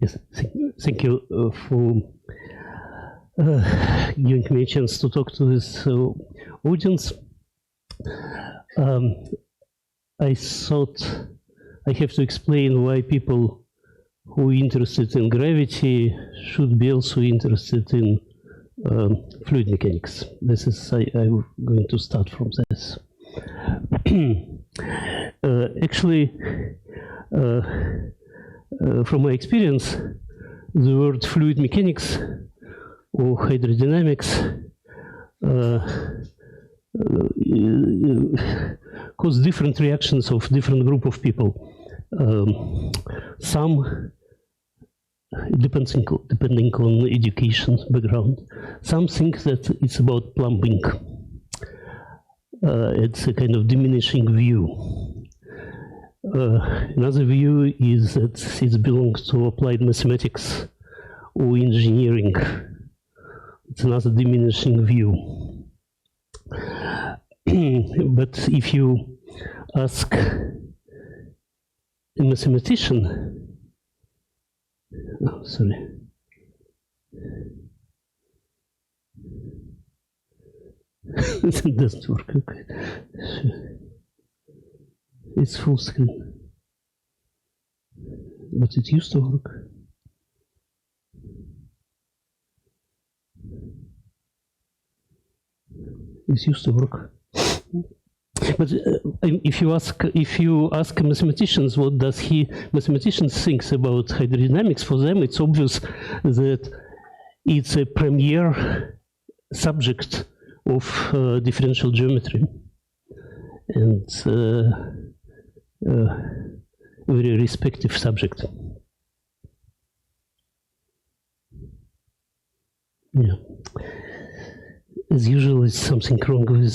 Yes, thank you for giving me a chance to talk to this audience. I thought I have to explain why people who are interested in gravity should be also interested in fluid mechanics. This is, I'm going to start from this. Actually, from my experience, the word fluid mechanics or hydrodynamics cause different reactions of different group of people. Some, depending on education background, some think that it's about plumbing. It's a kind of diminishing view. Another view is that it belongs to applied mathematics or engineering. It's another diminishing view. But if you ask a mathematician, oh, sorry. It doesn't work. Okay. It's full screen, but it used to work. It used to work. But if you ask mathematicians what does mathematicians thinks about hydrodynamics, for them it's obvious that it's a premier subject of differential geometry, and very respective subject. Yeah. As usual, there's something wrong with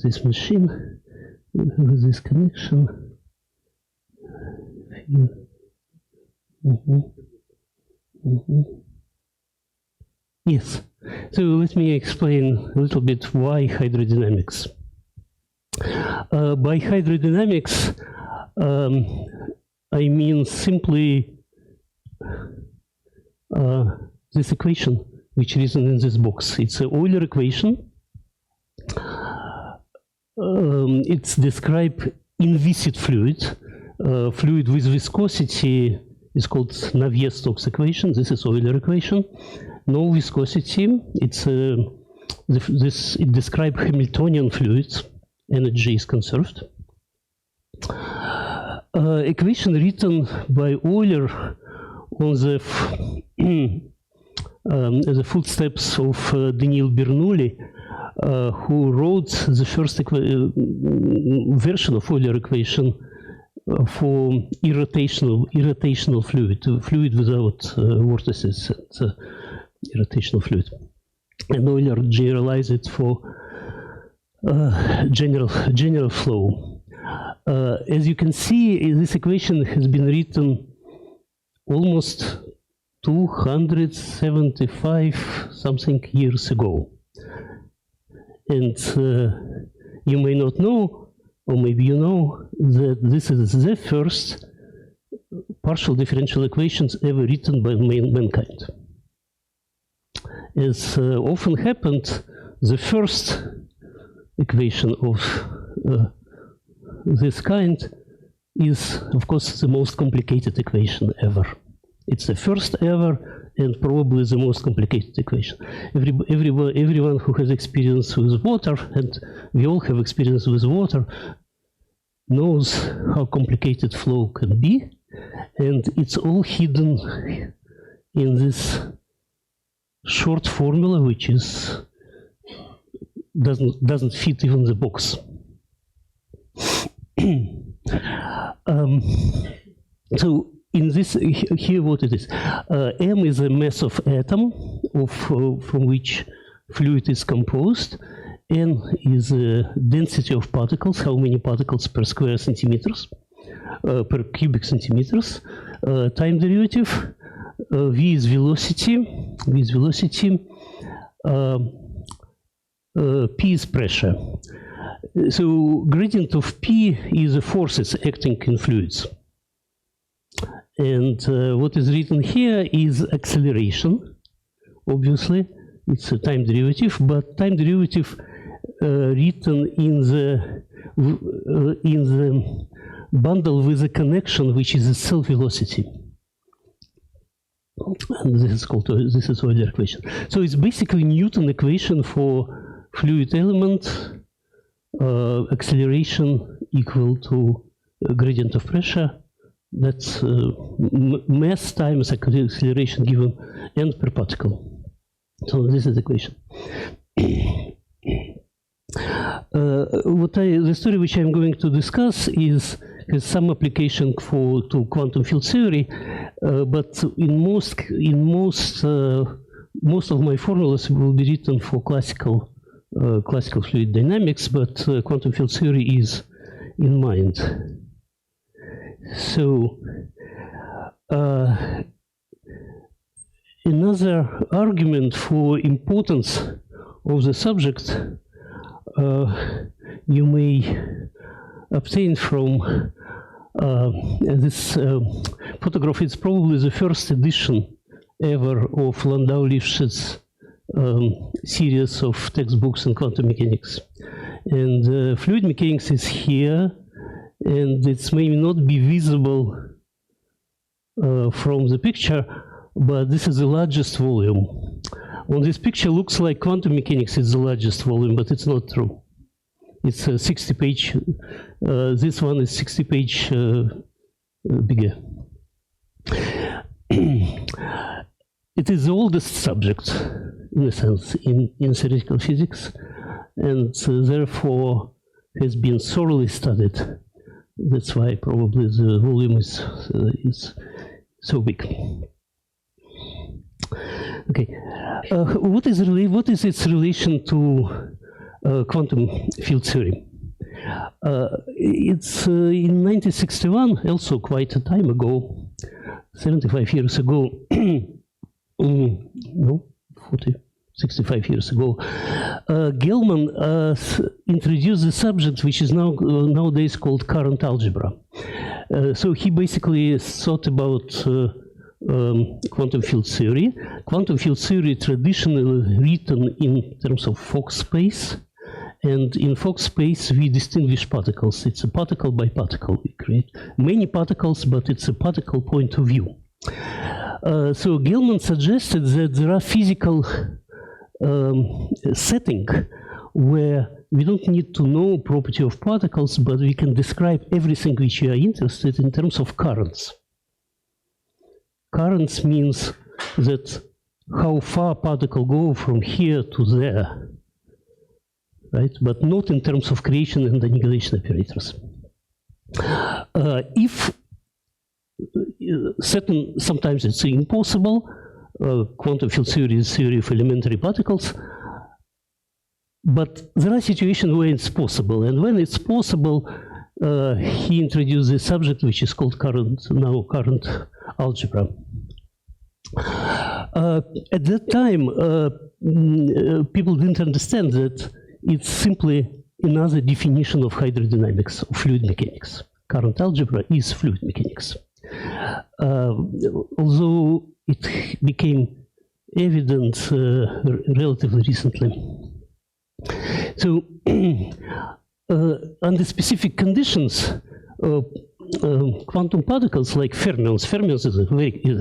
this machine, with this connection. Yes. So let me explain a little bit why hydrodynamics. By hydrodynamics, I mean simply this equation which is written in this box. It's an Euler equation. It's described in viscid fluid. Fluid with viscosity is called Navier-Stokes equation. This is Euler equation. No viscosity. It's it describes Hamiltonian fluids. Energy is conserved. Equation written by Euler on the footsteps of Daniil Bernoulli, who wrote the first version of Euler equation for irrotational fluid without vortices, irrotational fluid. And Euler generalized it for general flow. As you can see, this equation has been written almost 275 something years ago. And you may not know, or maybe you know, that this is the first partial differential equations ever written by mankind. As often happened, the first equation of this kind is, of course, the most complicated equation ever. It's the first ever and probably the most complicated equation. Everyone who has experience with water, and we all have experience with water, knows how complicated flow can be, and it's all hidden in this short formula, which is doesn't fit even the box. So in this, here what it is. M is a mass of atom from which fluid is composed. N is a density of particles, how many particles per square centimeters, per cubic centimeters. Time derivative. V is velocity. P is pressure. So gradient of P is the forces acting in fluids. And what is written here is acceleration. Obviously, it's a time derivative, but time derivative written in the bundle with a connection which is itself velocity. And this is called Euler equation. So it's basically Newton equation for fluid element, acceleration equal to gradient of pressure. That's mass times acceleration given n per particle. So this is the equation. The story which I'm going to discuss has some application to quantum field theory, but most of my formulas will be written for classical fluid dynamics, but quantum field theory is in mind. So another argument for importance of the subject you may obtain from this photograph. It's probably the first edition ever of Landau-Lifshitz series of textbooks in quantum mechanics. And fluid mechanics is here, and it may not be visible from the picture, but this is the largest volume. On this picture, looks like quantum mechanics is the largest volume, but it's not true. It's a 60-page. This one is 60-page bigger. It is the oldest subject, in a sense, in theoretical physics, and therefore has been thoroughly studied. That's why probably the volume is so big. Okay, what is its relation to quantum field theory? It's in 1961, also quite a time ago, 75 years ago, no, 65 years ago, Gell-Mann introduced the subject which is nowadays called current algebra. So he basically thought about quantum field theory. Quantum field theory traditionally written in terms of Fock space, and in Fock space we distinguish particles. It's a particle by particle. We create many particles, but it's a particle point of view. So Gell-Mann suggested that there are physical setting where we don't need to know property of particles, but we can describe everything which we are interested in terms of currents. Currents means that how far particle go from here to there, right? But not in terms of creation and annihilation operators. If certain, sometimes it's impossible. Quantum field theory is theory of elementary particles. But there are situations where it's possible. And when it's possible, he introduced a subject which is called current algebra. At that time, people didn't understand that it's simply another definition of hydrodynamics, of fluid mechanics. Current algebra is fluid mechanics. Although it became evident relatively recently. So, under specific conditions, quantum particles like fermions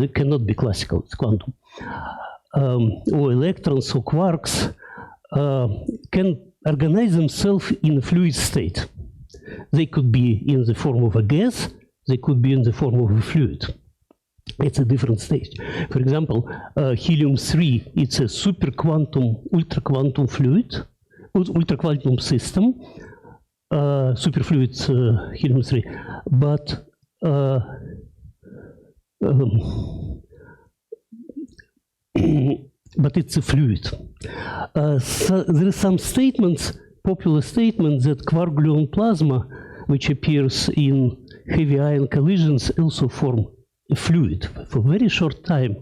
it cannot be classical, it's quantum, or electrons or quarks can organize themselves in a fluid state. They could be in the form of a gas, they could be in the form of a fluid. It's a different stage. For example, helium-3, it's a superquantum, ultra-quantum fluid, ultra-quantum system, superfluid helium-3, but it's a fluid. So there are some statements, popular statements, that quark-gluon plasma, which appears in heavy ion collisions, also form a fluid for a very short time,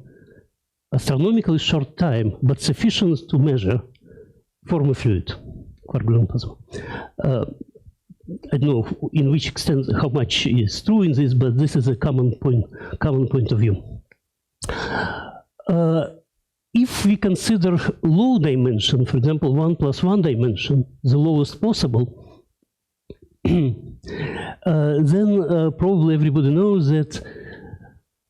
astronomically short time, but sufficient to measure, form a fluid, quark-gluon plasma. I don't know in which extent how much is true in this, but this is a common point of view. If we consider low dimension, for example, 1 + 1 dimension, the lowest possible, then probably everybody knows that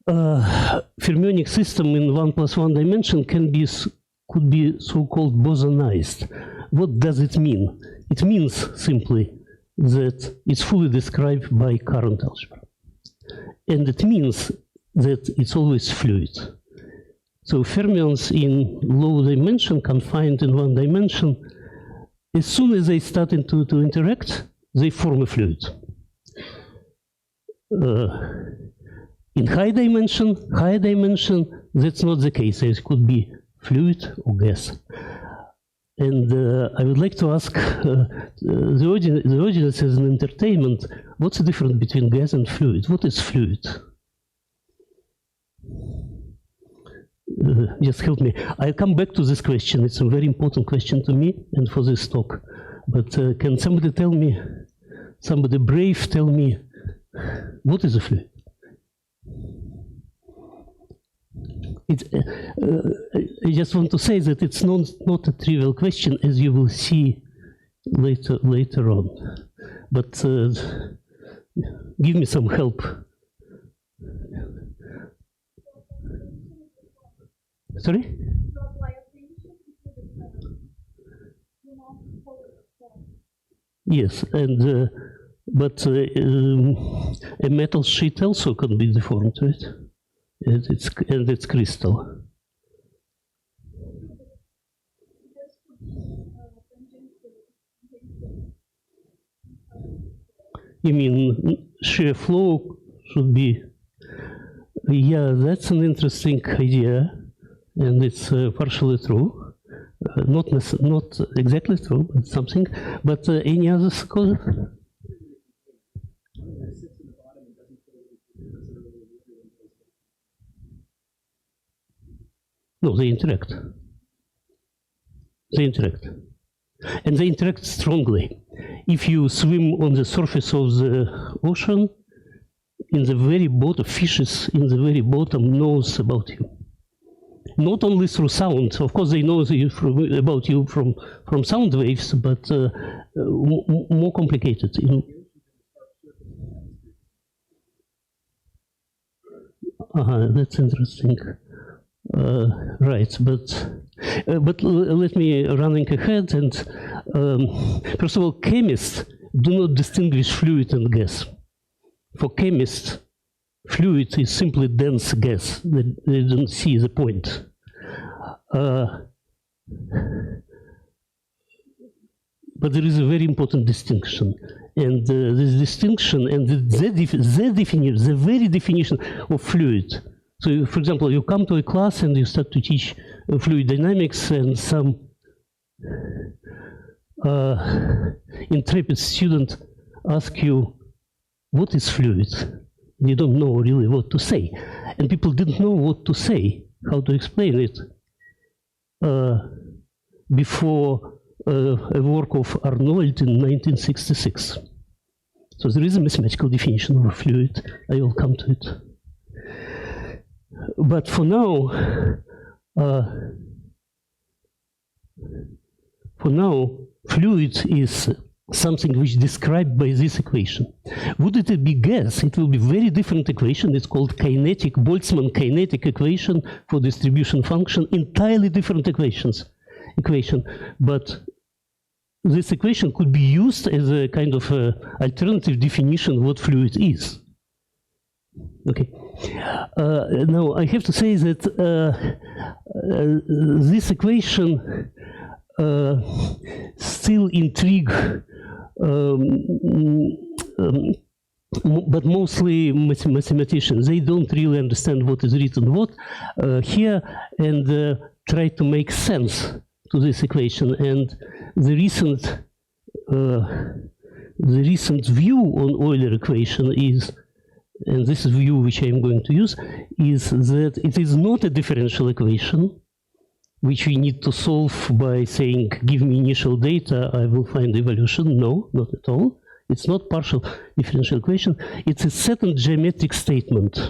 fermionic system in 1 + 1 dimension could be so-called bosonized. What does it mean? It means simply that it's fully described by current algebra. And it means that it's always fluid. So fermions in low dimension, confined in 1 dimension, as soon as they start to interact, they form a fluid. In high dimension, that's not the case. It could be fluid or gas. And I would like to ask the audience as an entertainment, what's the difference between gas and fluid? What is fluid? Just help me. I'll come back to this question. It's a very important question to me and for this talk. But can somebody tell me, somebody brave tell me, what is a fluid? I just want to say that it's not a trivial question, as you will see later on. But give me some help. Sorry? Yes, and but a metal sheet also can be deformed, right? And it's crystal. You mean shear flow should be? Yeah, that's an interesting idea, and it's partially true. Not exactly true, but something. But any other scholar? No, they interact. They interact. And they interact strongly. If you swim on the surface of the ocean, in the very bottom, fishes in the very bottom knows about you. Not only through sound. Of course, they know about you from sound waves, but more complicated. That's interesting. Right, but let me running ahead. And first of all, chemists do not distinguish fluid and gas. For chemists, fluid is simply dense gas. They don't see the point. But there is a very important distinction. And this distinction and the very definition of fluid. So, for example, you come to a class and you start to teach fluid dynamics, and some intrepid student asks you, what is fluid? You don't know really what to say. And people didn't know what to say, how to explain it, before a work of Arnold in 1966. So there is a mathematical definition of a fluid. I will come to it. But for now, fluid is something which is described by this equation. Would it be gas? It will be a very different equation. It's called Boltzmann kinetic equation for distribution function. Entirely different equation. But this equation could be used as a kind of alternative definition of what fluid is. Okay. Now I have to say that this equation still intrigue, but mostly mathematicians. They don't really understand what is written here, and try to make sense to this equation. And the recent view on Euler equation is, and this is view which I'm going to use, is that it is not a differential equation, which we need to solve by saying, give me initial data, I will find evolution. No, not at all. It's not partial differential equation. It's a certain geometric statement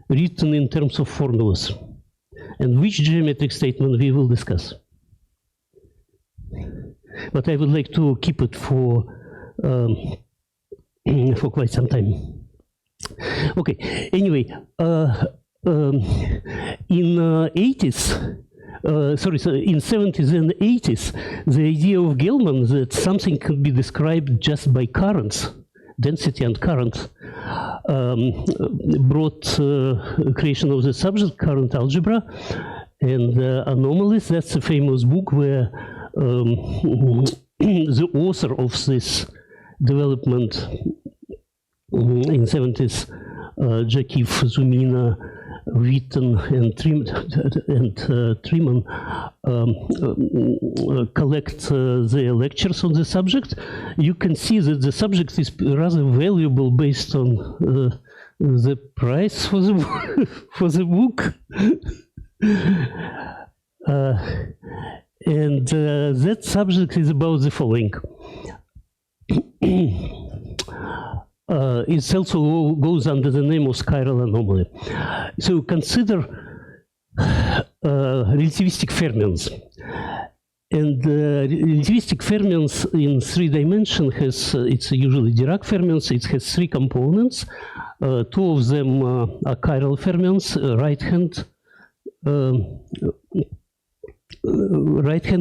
written in terms of formulas. And which geometric statement we will discuss. But I would like to keep it for quite some time. Okay, anyway, in 80s, in 70s and 80s, the idea of Gelman that something could be described just by currents, density and current, brought creation of the subject current algebra and anomalies. That's a famous book where the author of this development in 70s, Jakif, Zumina, Witten, and Triman collect their lectures on the subject. You can see that the subject is rather valuable based on the price for the, for the book. And that subject is about the following. It also goes under the name of spiral anomaly. So consider relativistic fermions. And relativistic fermions in 3 dimensions has, it's usually Dirac fermions, it has 3 components. 2 of them are chiral fermions, right-hand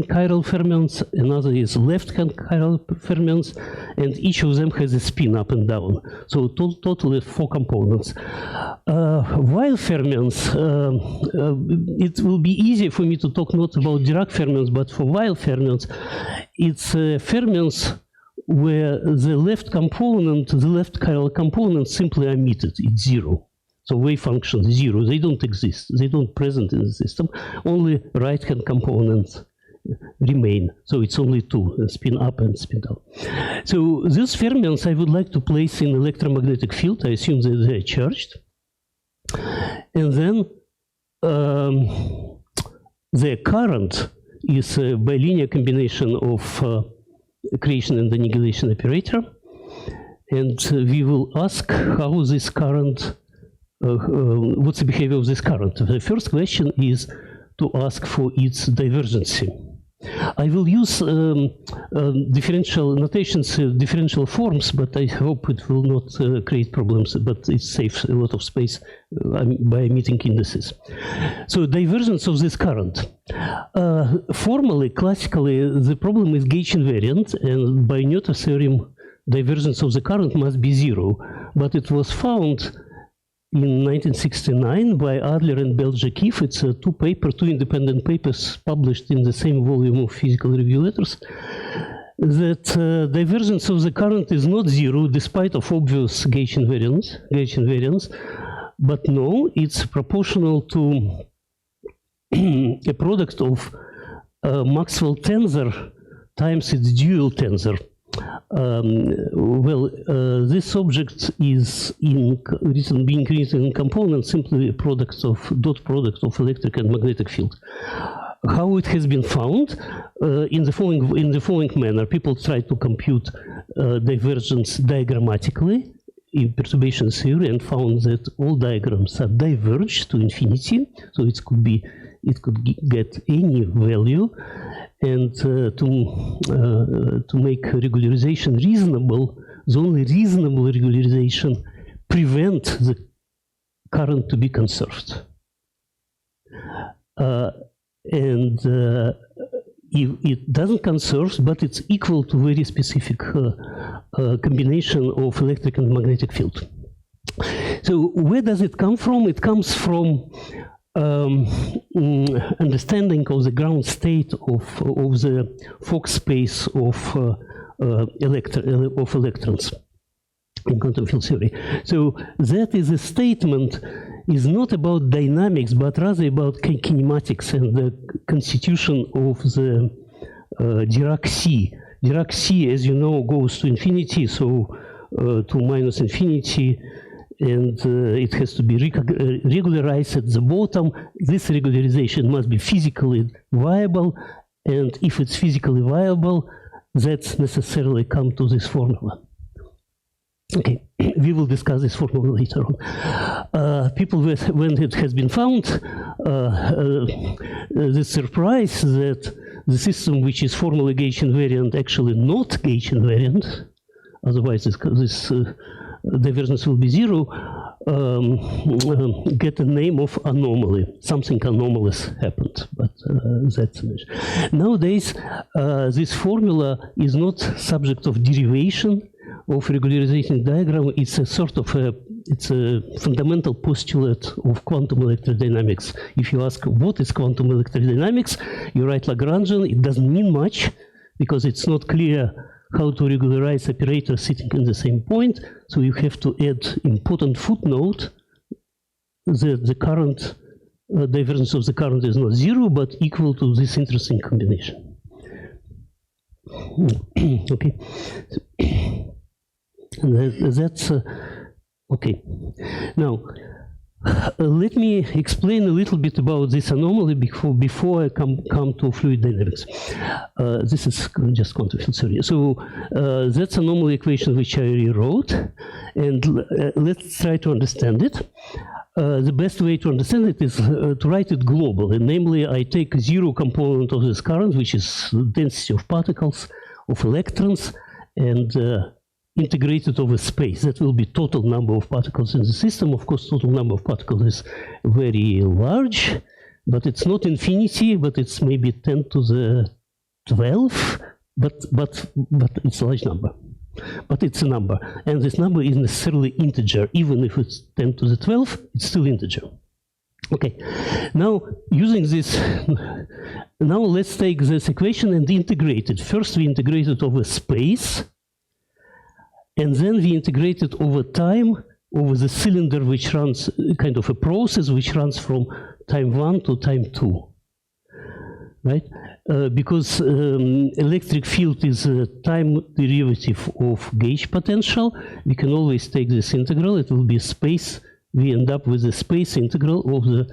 chiral fermions, another is left-hand chiral fermions, and each of them has a spin up and down. So totally 4 components. While fermions, it will be easier for me to talk not about Dirac fermions, but for while fermions, it's fermions where the left component, the left chiral component simply omitted, it's 0. So wave functions 0, they don't exist, they don't present in the system, only right-hand components remain. So it's only 2, spin up and spin down. So these fermions I would like to place in electromagnetic field. I assume that they're charged. And then the current is a bilinear combination of creation and annihilation operator. And we will ask how this current what's the behavior of this current? The first question is to ask for its divergency. I will use differential notations, differential forms, but I hope it will not create problems, but it saves a lot of space by omitting indices. So divergence of this current. Formally, classically, the problem is gauge invariant, and by Noether's theorem, divergence of the current must be 0. But it was found in 1969 by Adler and Bell-Jakif. It's 2 independent papers published in the same volume of Physical Review Letters, that divergence of the current is not 0 despite of obvious gauge invariance, but no, it's proportional to a product of Maxwell tensor times its dual tensor. This object is being written in components, simply a product of dot product of electric and magnetic field. How it has been found in the following manner: people try to compute divergence diagrammatically in perturbation theory and found that all diagrams are diverged to infinity. So it could get any value. And to make regularization reasonable, the only reasonable regularization prevent the current to be conserved. And if it doesn't conserve, but it's equal to very specific combination of electric and magnetic field. So where does it come from? It comes from understanding of the ground state of the Fock space of electrons in quantum field theory. So that is a statement is not about dynamics, but rather about kinematics and the constitution of the Dirac C. Dirac C, as you know, goes to infinity, so to minus infinity, and it has to be regularized at the bottom. This regularization must be physically viable, and if it's physically viable, that's necessarily come to this formula. Okay, we will discuss this formula later on. People, when it has been found, the surprise that the system which is formally gauge invariant actually not gauge invariant, otherwise this divergence will be zero, get a name of anomaly. Something anomalous happened, but that's a measure. Nowadays, this formula is not subject of derivation of regularization diagram. It's a sort of it's a fundamental postulate of quantum electrodynamics. If you ask what is quantum electrodynamics, you write Lagrangian. It doesn't mean much because it's not clear how to regularize operators sitting in the same point. So you have to add important footnote that the current divergence of the current is not zero, but equal to this interesting combination. Okay. That's okay. Now, let me explain a little bit about this anomaly before I come to fluid dynamics. This is just quantum field theory. So that's anomaly equation which I rewrote, and let's try to understand it. The best way to understand it is to write it globally. Namely, I take zero component of this current, which is the density of particles, of electrons, and integrated over space. That will be total number of particles in the system. Of course, total number of particles is very large, but it's not infinity, but it's maybe 10 to the 12, but it's a large number. But it's a number, and this number is necessarily integer. Even if it's 10 to the 12, it's still integer. Okay, now using this, now let's take this equation and integrate it. First we integrate it over space, and then we integrate it over time, over the cylinder which runs, kind of a process which runs from time 1 to time 2, right? Because electric field is a time derivative of gauge potential, we can always take this integral. It will be space. We end up with the space integral of the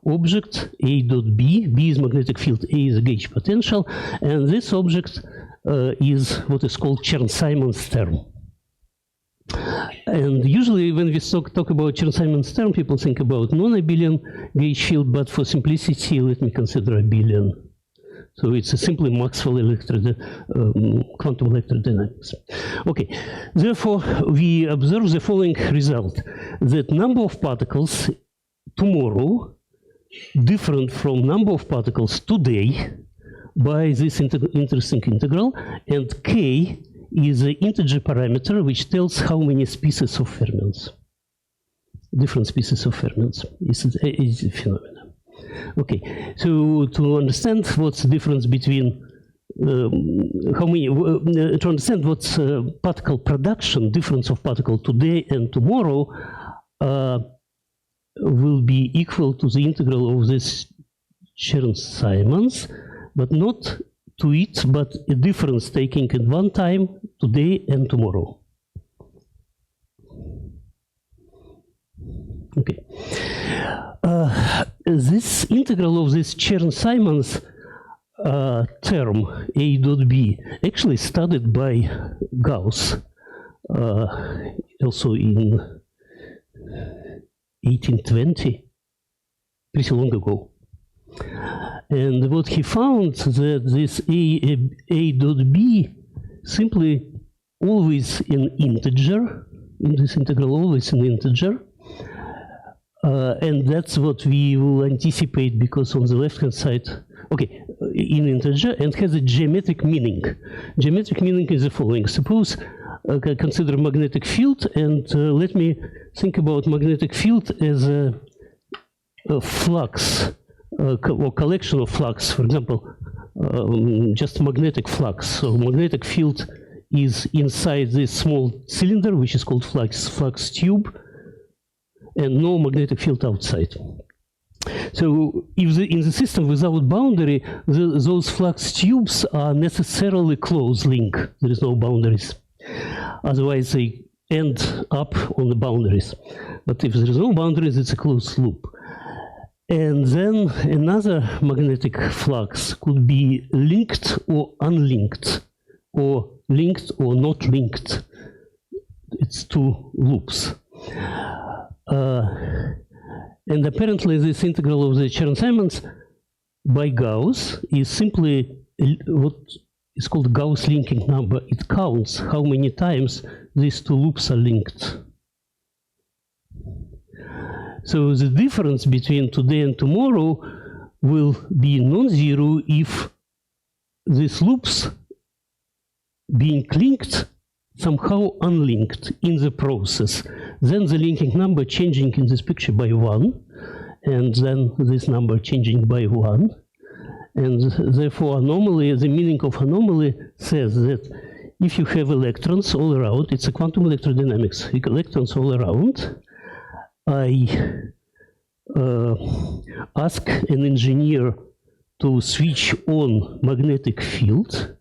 object A dot B. B is magnetic field, A is a gauge potential, and this object is what is called Chern-Simons term. And usually when we talk about Chern-Simons term, people think about non-abelian gauge field, but for simplicity, let me consider abelian. So it's simply Maxwell quantum electrodynamics. Okay, therefore we observe the following result, that number of particles tomorrow different from number of particles today by this interesting integral, and K is an integer parameter which tells how many species of fermions, different species of fermions. It's a phenomenon. Okay, so to understand what's the difference between to understand what's particle production, difference of particle today and tomorrow will be equal to the integral of this Chern-Simons, but not to it, but a difference taking in one time, today and tomorrow. Okay. This integral of this Chern-Simons term, A dot B, actually studied by Gauss, also in 1820, pretty long ago. And what he found that this A dot B simply always an integer, in this integral always an integer, and that's what we will anticipate because on the left-hand side, okay, in integer, and has a geometric meaning. Geometric meaning is the following. Suppose, consider magnetic field, and let me think about magnetic field as a flux, or collection of flux, for example, just magnetic flux. So magnetic field is inside this small cylinder, which is called flux tube, and no magnetic field outside. So if in the system without boundary, those flux tubes are necessarily closed link. There is no boundaries. Otherwise, they end up on the boundaries. But if there is no boundaries, it's a closed loop. And then another magnetic flux could be linked or unlinked, or linked or not linked. it's two loops. And apparently this integral of the Chern-Simons by Gauss is simply what is called Gauss linking number. It counts how many times these two loops are linked. So the difference between today and tomorrow will be non-zero if these loops being linked somehow unlinked in the process. Then the linking number changing in this picture by 1, and then this number changing by 1. And therefore anomaly, the meaning of anomaly says that if you have electrons all around, it's a quantum electrodynamics, electrons all around, I ask an engineer to switch on magnetic field,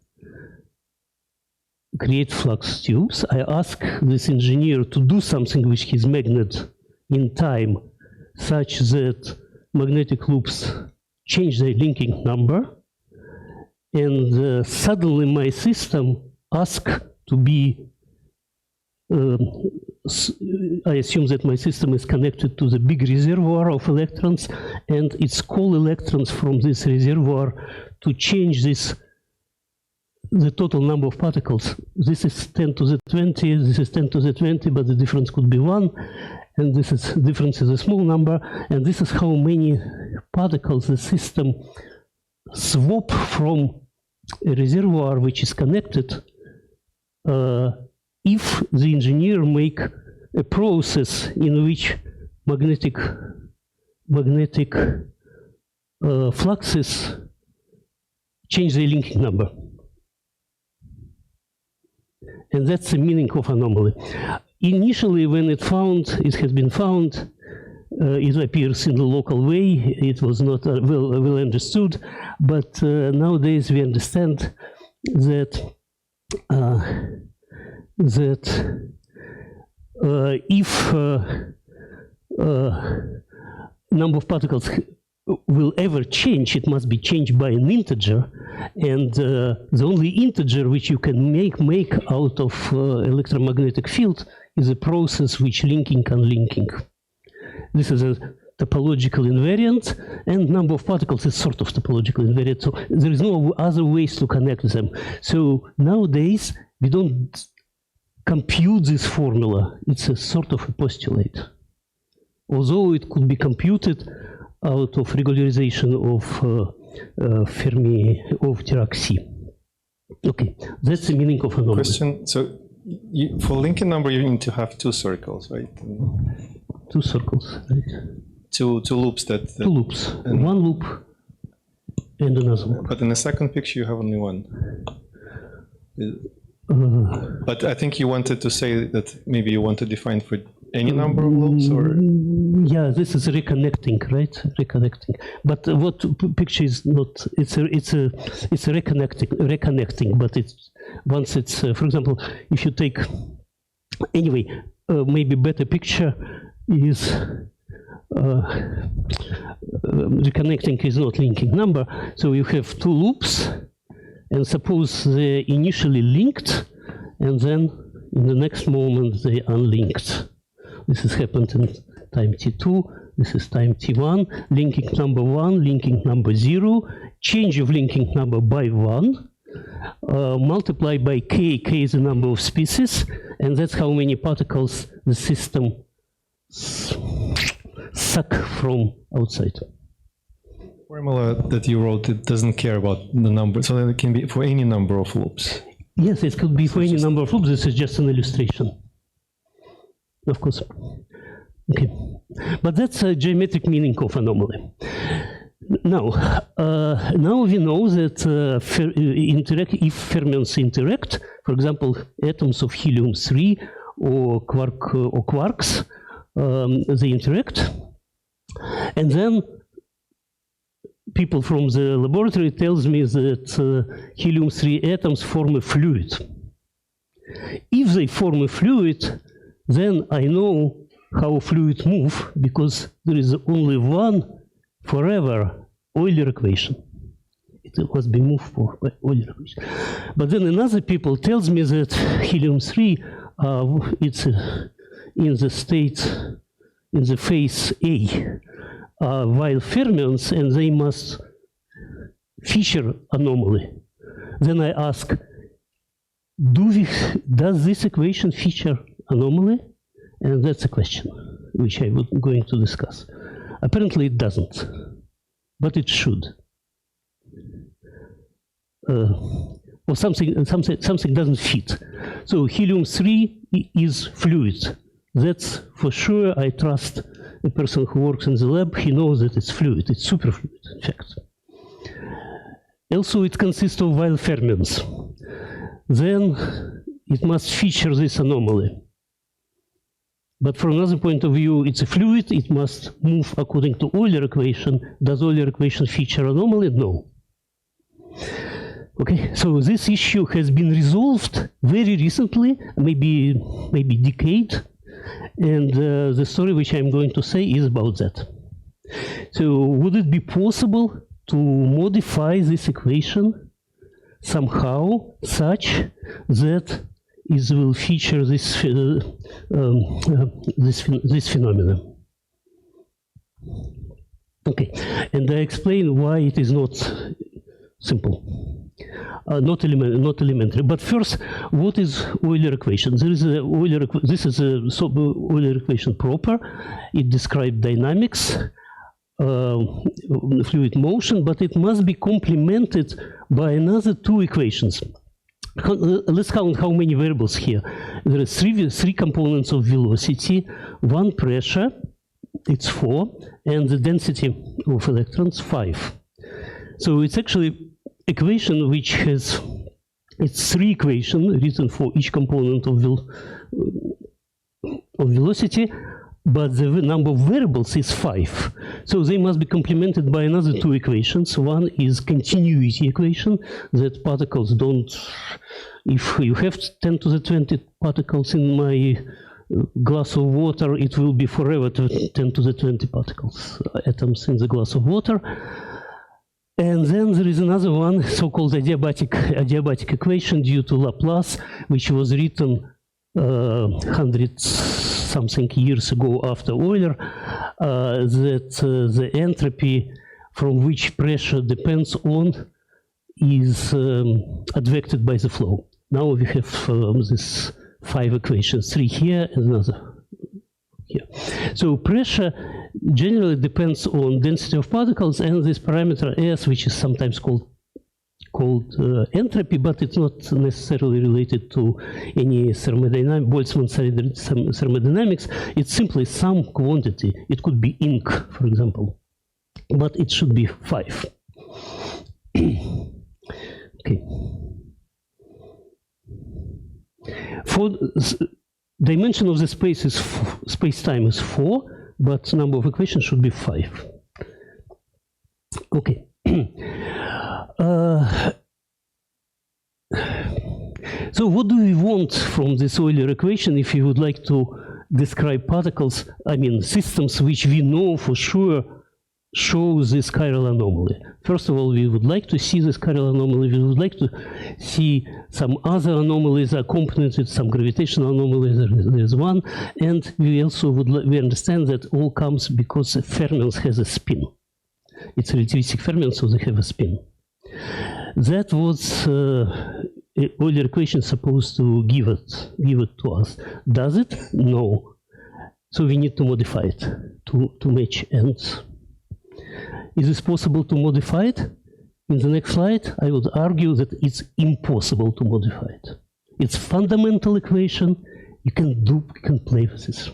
create flux tubes. I ask this engineer to do something with his magnet in time such that magnetic loops change their linking number, and suddenly my system asks to be, I assume that my system is connected to the big reservoir of electrons, and it's call electrons from this reservoir to change this, the total number of particles. This is 10 to the 20, this is 10 to the 20, but the difference could be 1, and this is difference is a small number, and this is how many particles the system swap from a reservoir which is connected if the engineer make a process in which magnetic fluxes change the linking number. And that's the meaning of anomaly. Initially, when it has been found, it appears in the local way. It was not well understood, but nowadays we understand that if number of particles will ever change, it must be changed by an integer, and the only integer which you can make out of electromagnetic field is a process which linking unlinking. This is a topological invariant, and number of particles is sort of topological invariant, so there is no other ways to connect them. So nowadays we don't compute this formula. It's a sort of a postulate, although it could be computed out of regularization of Fermi of Dirac C. Okay, that's the meaning of anomaly. Question, so for linking number you need to have two circles, right? Two circles, right? Two loops that... Two loops, one loop and another loop. But in the second picture you have only one. But I think you wanted to say that maybe you want to define for any number of loops, or? Yeah, this is reconnecting, right? Reconnecting. But what picture is not? It's a reconnecting. But it's once it's for example, if you take anyway, maybe better picture is reconnecting is not linking number. So you have two loops, and suppose they're initially linked, and then in the next moment they unlinked. This has happened in time t2, this is time t1, linking number 1, linking number 0, change of linking number by 1, multiplied by k, k is the number of species, and that's how many particles the system suck from outside. Formula that you wrote, it doesn't care about the number, so it can be for any number of loops. Yes, it could be for any number of loops. This is just an illustration. Of course. Okay. But that's a geometric meaning of anomaly. Now, now we know that if fermions interact, for example, atoms of helium-3 or quarks, they interact, and then people from the laboratory tells me that helium-3 atoms form a fluid. If they form a fluid, then I know how fluid move, because there is only one forever Euler equation. It must be moved by Euler equation. But then another people tells me that helium-3 it's in the state, in the phase A, while fermions, and they must feature anomaly. Then I ask, does this equation feature anomaly? And that's a question which I'm going to discuss. Apparently it doesn't, but it should. Or something doesn't fit. So helium-3 is fluid. That's for sure. I trust a person who works in the lab. He knows that it's fluid. It's superfluid, in fact. Also, it consists of Weil fermions. Then it must feature this anomaly. But from another point of view, it's a fluid. It must move according to Euler equation. Does Euler equation feature anomaly? No. Okay, so this issue has been resolved very recently, maybe decade, and the story which I'm going to say is about that. So would it be possible to modify this equation somehow such that it will feature this phenomenon? Okay, and I explain why it is not simple. Not elementary. But first, what is Euler equation? There is a this is a Euler equation proper. It describes dynamics, fluid motion, but it must be complemented by another two equations. Let's count how many variables here. There are three components of velocity, one pressure, it's 4, and the density of electrons, 5. So it's actually equation which has, it's 3 equations written for each component of velocity, but the number of variables is 5. So they must be complemented by another 2 equations. One is continuity equation, that particles don't, if you have 10 to the 20 particles in my glass of water, it will be forever 10 to the 20 particles, atoms in the glass of water. And then there is another one, so-called adiabatic equation due to Laplace, which was written 100-something years ago after Euler, that the entropy from which pressure depends on is advected by the flow. Now we have this 5 equations, 3 here and another here. So pressure generally depends on density of particles and this parameter S, which is sometimes called entropy, but it's not necessarily related to any thermodynamic, Boltzmann thermodynamics. It's simply some quantity. It could be ink, for example, but it should be 5. Okay. For dimension of the space-time is 4, but number of equations should be 5. Okay. So what do we want from this Euler equation if we would like to describe particles, I mean systems which we know for sure show this chiral anomaly? First of all, we would like to see this chiral anomaly. We would like to see some other anomalies accompanied with some gravitational anomalies. There is one, and we also we understand that all comes because the fermions has a spin. It's relativistic fermions, so they have a spin. That was Euler equation supposed to give it to us. Does it? No. So we need to modify it to match ends. Is it possible to modify it? In the next slide, I would argue that it's impossible to modify it. It's a fundamental equation. You can play with this.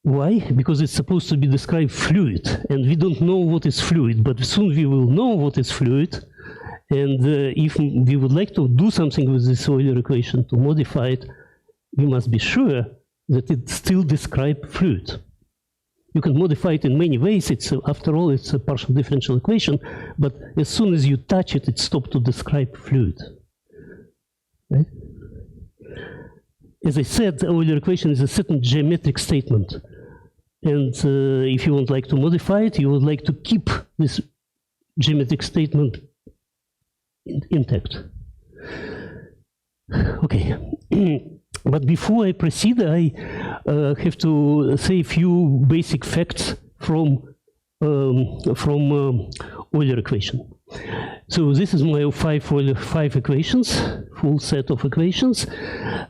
Why? Because it's supposed to be described fluid, and we don't know what is fluid, but soon we will know what is fluid. And if we would like to do something with this Euler equation to modify it, we must be sure that it still describes fluid. You can modify it in many ways. It's, after all, it's a partial differential equation, but as soon as you touch it, it stops to describe fluid. Right? As I said, the Euler equation is a certain geometric statement. And if you would like to modify it, you would like to keep this geometric statement intact. Okay. But before I proceed, I have to say a few basic facts from Euler equation. So this is my five equations, full set of equations,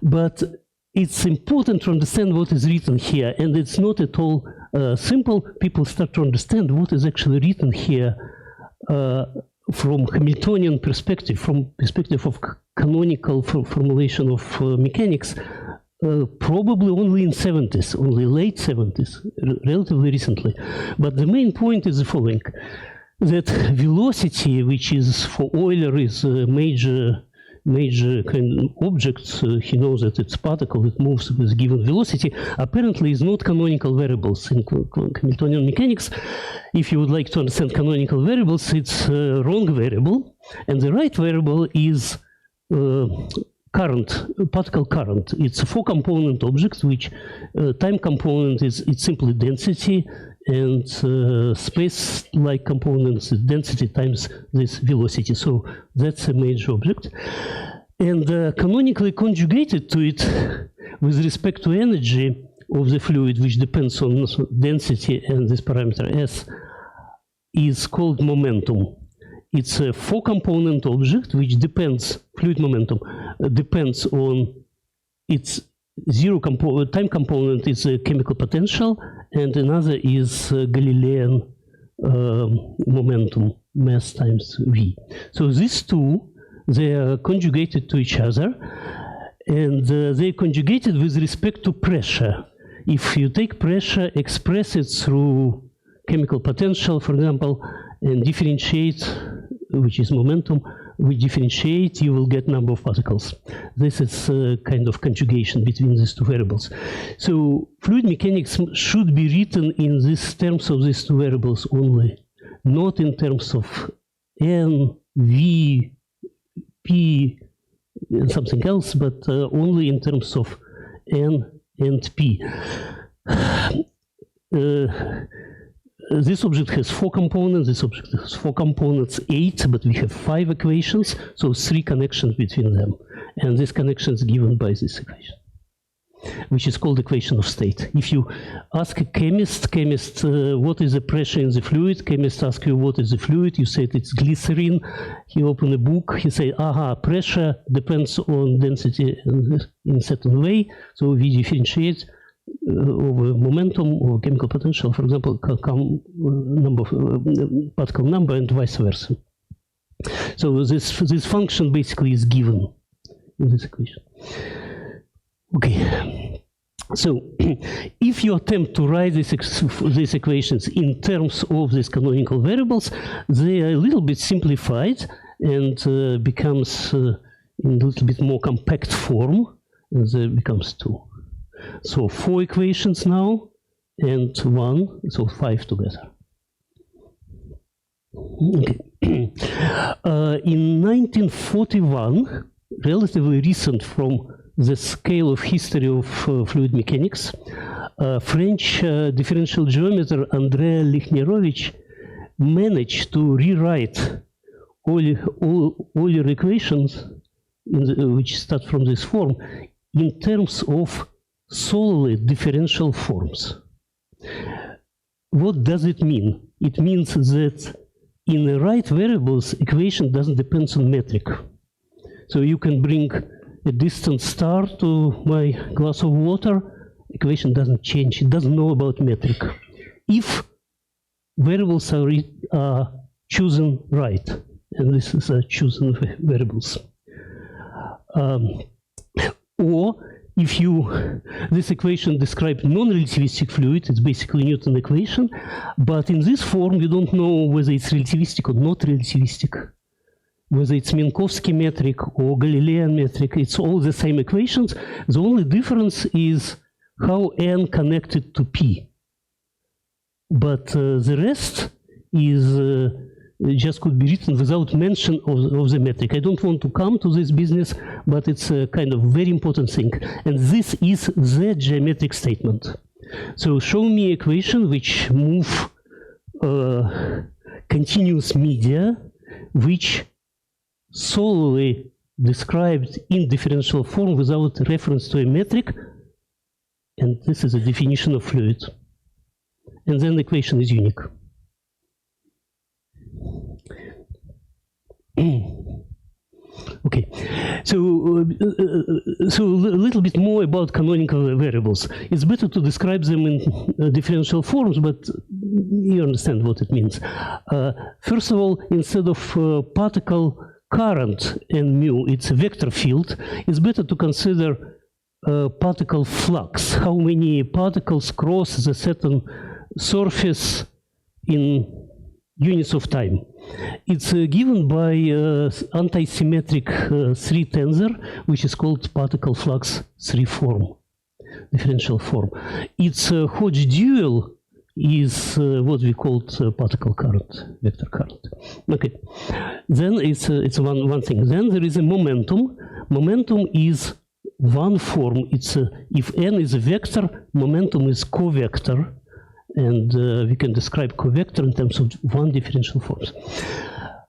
but it's important to understand what is written here, and it's not at all simple. People start to understand what is actually written here from Hamiltonian perspective, from perspective of canonical formulation of mechanics, probably only in 70s, only late 70s, relatively recently. But the main point is the following, that velocity, which is for Euler is a major kind of object, he knows that it's particle, it moves with given velocity, apparently is not canonical variables in Hamiltonian mechanics. If you would like to understand canonical variables, it's a wrong variable, and the right variable is current, particle current. It's a four-component object, which time component is it's simply density, and space-like components is density times this velocity. So that's a major object. And canonically conjugated to it with respect to energy of the fluid, which depends on density and this parameter S, is called momentum. It's a four-component object which depends, fluid momentum, depends on its time component is a chemical potential, and another is Galilean momentum, mass times V. So these two, they are conjugated to each other, and they conjugated with respect to pressure. If you take pressure, express it through chemical potential, for example, and differentiate, which is momentum, we differentiate, you will get number of particles. This is a kind of conjugation between these two variables. So fluid mechanics should be written in these terms of these two variables only, not in terms of N, V, P, and something else, but only in terms of N and P. This object has four components, this object has four components, 8, but we have 5 equations, so 3 connections between them. And this connection is given by this equation, which is called equation of state. If you ask a chemist, what is the pressure in the fluid? Chemist asks you, what is the fluid? You say it's glycerin. He opens a book, he says, aha, pressure depends on density in a certain way, so we differentiate over momentum or chemical potential, for example, particle number and vice versa. So this function basically is given in this equation. Okay, so if you attempt to write these equations in terms of these canonical variables, they are a little bit simplified and becomes in a little bit more compact form, and there becomes 2. So 4 equations now, and 1, so 5 together. Okay. In 1941, relatively recent from the scale of history of fluid mechanics, French differential geometer André Lichnerovich managed to rewrite Euler equations, which start from this form, in terms of solely differential forms. What does it mean? It means that in the right variables, equation doesn't depend on metric. So you can bring a distant star to my glass of water, equation doesn't change, it doesn't know about metric. If variables are chosen right, and this is a chosen variables. Or if this equation describes non-relativistic fluid, it's basically Newton equation, but in this form we don't know whether it's relativistic or not relativistic, whether it's Minkowski metric or Galilean metric, it's all the same equations. The only difference is how n connected to p. But the rest is just could be written without mention of the metric. I don't want to come to this business, but it's a kind of very important thing. And this is the geometric statement. So show me equation which move continuous media, which solely described in differential form without reference to a metric, and this is a definition of fluid. And then the equation is unique. Okay, so a little bit more about canonical variables. It's better to describe them in differential forms, but you understand what it means. First of all, instead of particle current and mu, it's a vector field. It's better to consider particle flux, how many particles cross the certain surface in units of time. It's given by anti-symmetric 3 tensor, which is called particle flux 3 form, differential form. Its Hodge dual is what we called particle current, vector current. Okay, then it's one thing. Then there is a momentum. Momentum is one form. It's if n is a vector, momentum is covector. And we can describe covector in terms of one differential forms.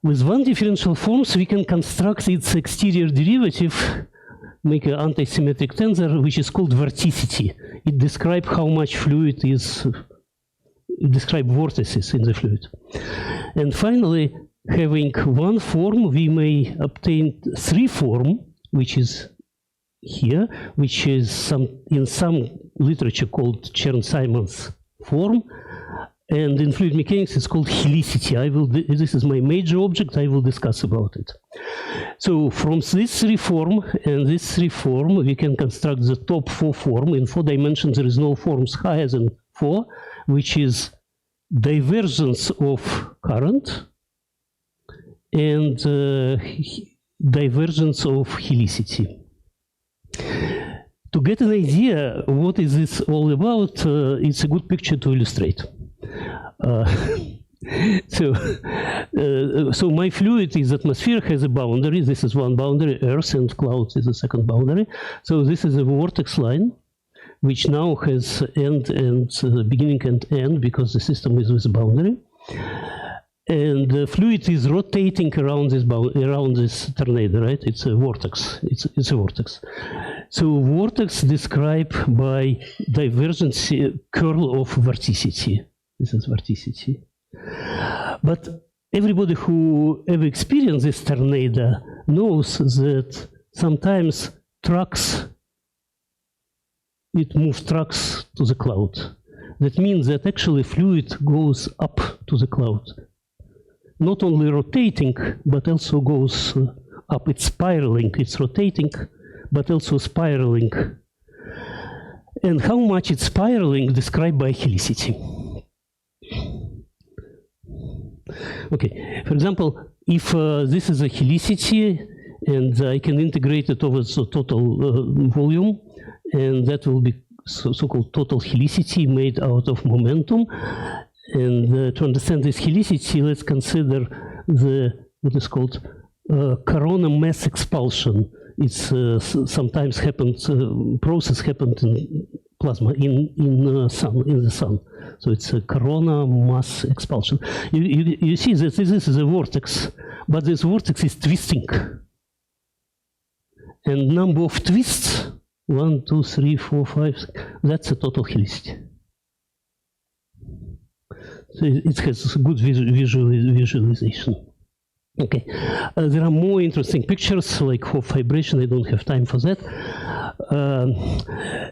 With one differential forms, we can construct its exterior derivative, make an anti-symmetric tensor, which is called vorticity. It describes how much fluid is, it describes vortices in the fluid. And finally, having one form, we may obtain 3 form, which is here, which is in some literature called Chern-Simons form, and in fluid mechanics it's called helicity. This is my major object, I will discuss about it. So from this 3 form and this 3 form, we can construct the top 4 form. In 4 dimensions there is no forms higher than 4, which is divergence of current and divergence of helicity. To get an idea what is this all about, it's a good picture to illustrate. So my fluid is atmosphere, has a boundary. This is one boundary, Earth, and clouds is the second boundary. So this is a vortex line, which now has end and beginning and end because the system is with a boundary. And the fluid is rotating around this tornado, right? It's a vortex. It's a vortex. So vortex described by divergence curl of vorticity. This is vorticity. But everybody who ever experienced this tornado knows that sometimes it moves tracks to the cloud. That means that actually fluid goes up to the cloud. Not only rotating, but also goes up. It's spiraling, it's rotating, but also spiraling. And how much it's spiraling described by helicity. Okay, for example, if this is a helicity, and I can integrate it over the total volume, and that will be so-called total helicity made out of momentum. And to understand this helicity, let's consider what is called corona mass expulsion. It's sometimes process happened in plasma, in the sun. So it's a corona mass expulsion. You see that this is a vortex, but this vortex is twisting. And number of twists, 1, 2, 3, 4, 5, that's a total helicity. So it has good visualization. Okay, there are more interesting pictures like Hopf vibration. I don't have time for that.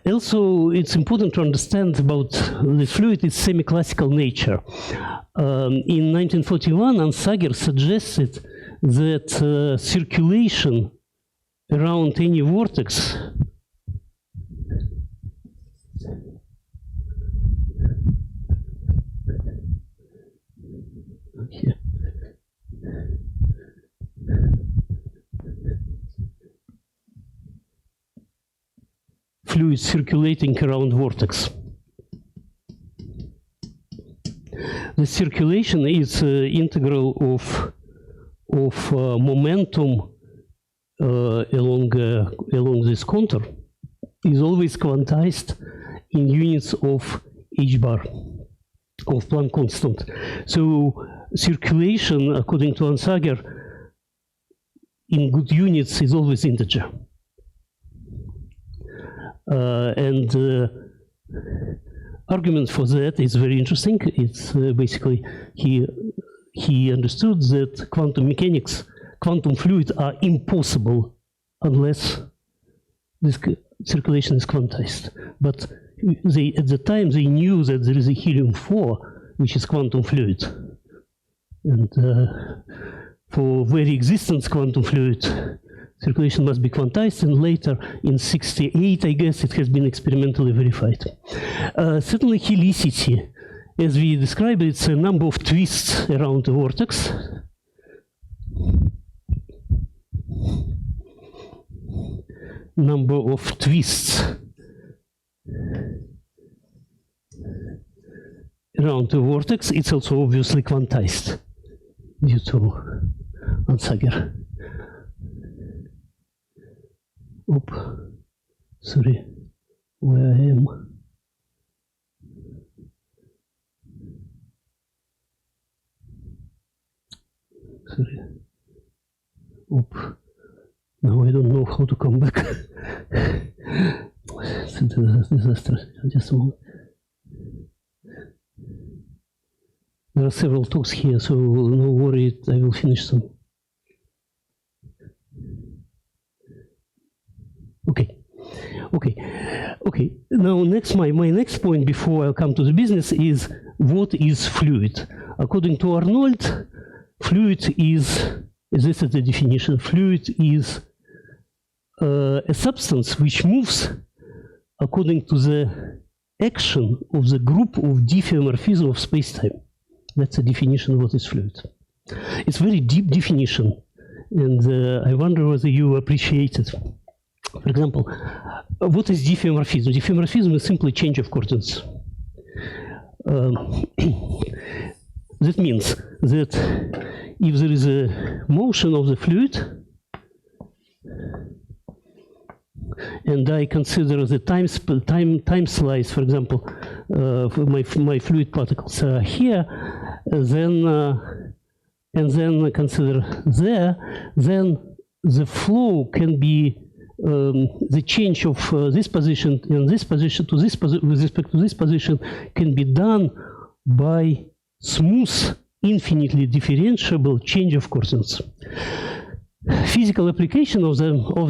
Also, it's important to understand about the fluid is semiclassical nature. In 1941, Ansager suggested that circulation around any vortex here. Fluid circulating around vortex. The circulation is integral of momentum along this contour is always quantized in units of h bar, of Planck constant. So circulation, according to Ansager, in good units is always integer. And argument for that is very interesting. It's basically he understood that quantum mechanics, quantum fluids are impossible unless this circulation is quantized. But they, at the time, they knew that there is a helium-4, which is quantum fluid. And for very existence quantum fluid, circulation must be quantized, and later in '68, I guess, it has been experimentally verified. Certainly helicity, as we described, it's a number of twists around the vortex. Number of twists around the vortex. It's also obviously quantized due to Ansager. Oop, sorry, where I am. Sorry. Oop. Now I don't know how to come back. It's a disaster. Just a moment. There are several talks here, so no worry, I will finish soon. Okay. Now, my next point before I come to the business is what is fluid? According to Arnold, fluid is, this is the definition, fluid is a substance which moves according to the action of the group of diffeomorphism of space-time. That's the definition of what is fluid. It's a very deep definition, and I wonder whether you appreciate it. For example, what is diffeomorphism? Diffeomorphism is simply change of coordinates. That means that if there is a motion of the fluid, and I consider the time slice, for example, my fluid particles are here, then I consider there, then the flow can be the change of this position and this position to this with respect to this position can be done by smooth, infinitely differentiable change of coordinates. Physical application of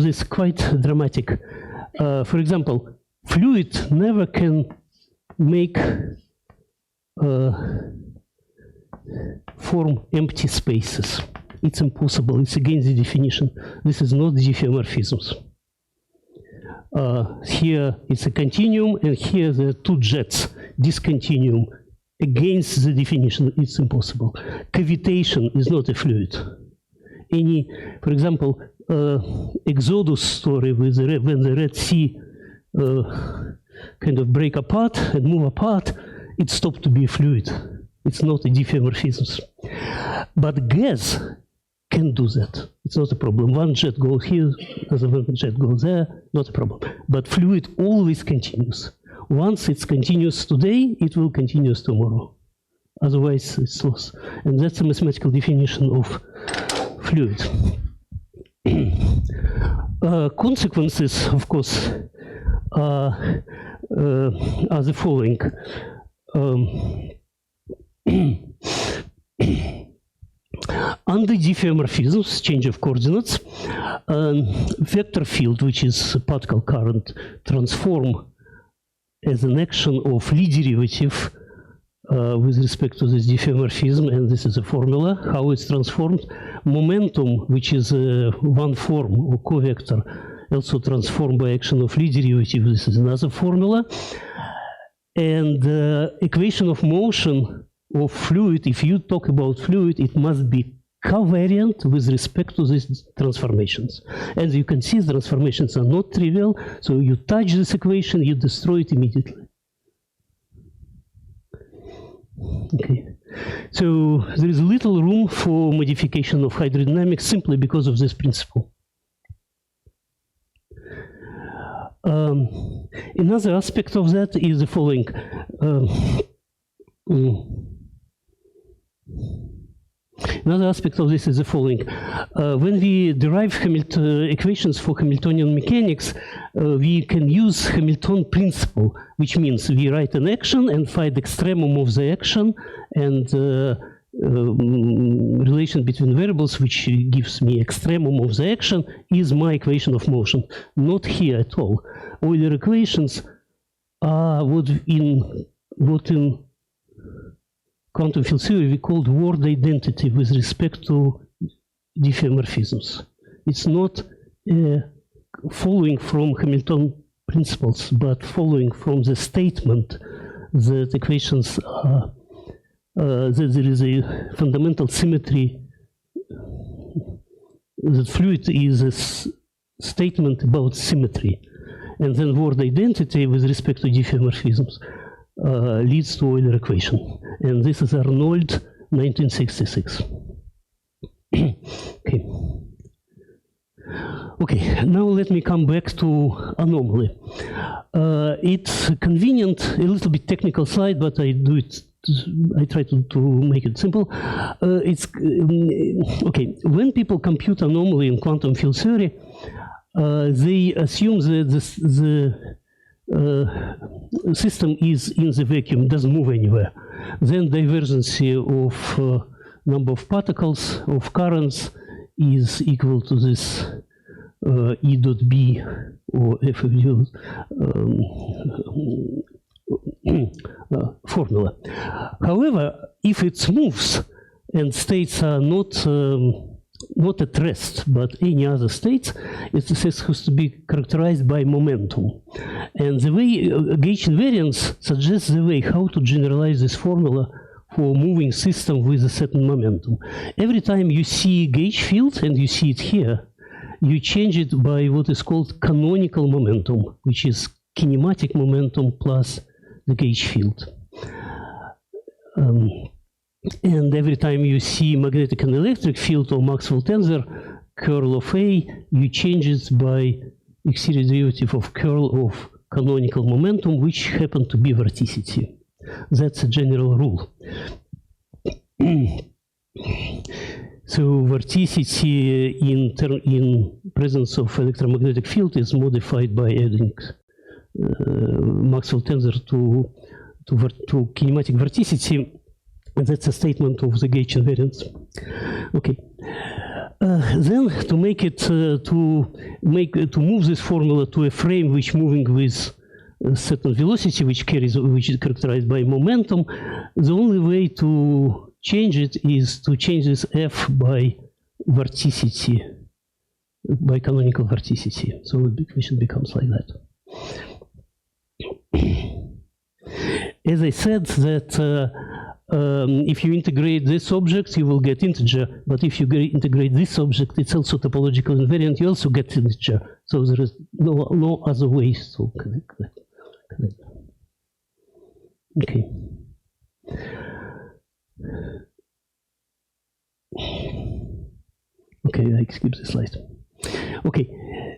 this quite dramatic. For example, fluid never can make form empty spaces. It's impossible. It's against the definition. This is not diffeomorphisms. Here it's a continuum, and here there are two jets, discontinuum. Against the definition, it's impossible. Cavitation is not a fluid. For example, Exodus story with when the Red Sea kind of break apart and move apart, it stopped to be a fluid. It's not a diffeomorphism. But gas can do that. It's not a problem. One jet goes here, another jet goes there, not a problem. But fluid always continues. Once it's continuous today, it will continue tomorrow. Otherwise, it's lost. And that's a mathematical definition of fluid. Consequences, of course, are the following. Under diffeomorphisms, change of coordinates, vector field, which is particle current, transform as an action of Lie derivative with respect to this diffeomorphism, and this is a formula, how it's transformed. Momentum, which is one form or covector, also transformed by action of Lie derivative, this is another formula. And equation of motion of fluid, if you talk about fluid, it must be covariant with respect to these transformations. As you can see, the transformations are not trivial, so you touch this equation, you destroy it immediately. Okay, so there is little room for modification of hydrodynamics simply because of this principle. Another aspect of that is the following. Another aspect of this is the following. When we derive equations for Hamiltonian mechanics, we can use Hamilton principle, which means we write an action and find extremum of the action and relation between variables, which gives me extremum of the action, is my equation of motion. Not here at all. Euler equations are what in quantum field theory we called word identity with respect to diffeomorphisms. It's not following from Hamilton principles, but following from the statement that equations are that there is a fundamental symmetry, that fluid is a statement about symmetry. And then word identity with respect to diffeomorphisms leads to Euler equation. And this is Arnold, 1966. Okay. Okay, now let me come back to anomaly. It's convenient, a little bit technical slide, but I try to make it simple. Okay, when people compute anomaly in quantum field theory, they assume that the system is in the vacuum, doesn't move anywhere. Then divergence of number of particles, of currents, is equal to this E dot B, or F of U formula. However, if it moves and states are not at rest, but any other states, it has to be characterized by momentum. And the way gauge invariance suggests the way how to generalize this formula for a moving system with a certain momentum. Every time you see gauge field, and you see it here, you change it by what is called canonical momentum, which is kinematic momentum plus the gauge field. And every time you see magnetic and electric field or Maxwell tensor, curl of A, you change it by exterior derivative of curl of canonical momentum, which happen to be vorticity. That's a general rule. So vorticity in presence of electromagnetic field is modified by adding Maxwell tensor to kinematic vorticity, and that's a statement of the gauge invariance. Okay. Then to make it to move this formula to a frame which moving with a certain velocity, which is characterized by momentum, the only way to change it is to change this F by vorticity, by canonical vorticity. So the equation becomes like that. As I said, that if you integrate this object, you will get integer. But if you integrate this object, it's also topological invariant, you also get integer. So there is no other ways to connect that. Okay. Okay, I skip this slide. Okay,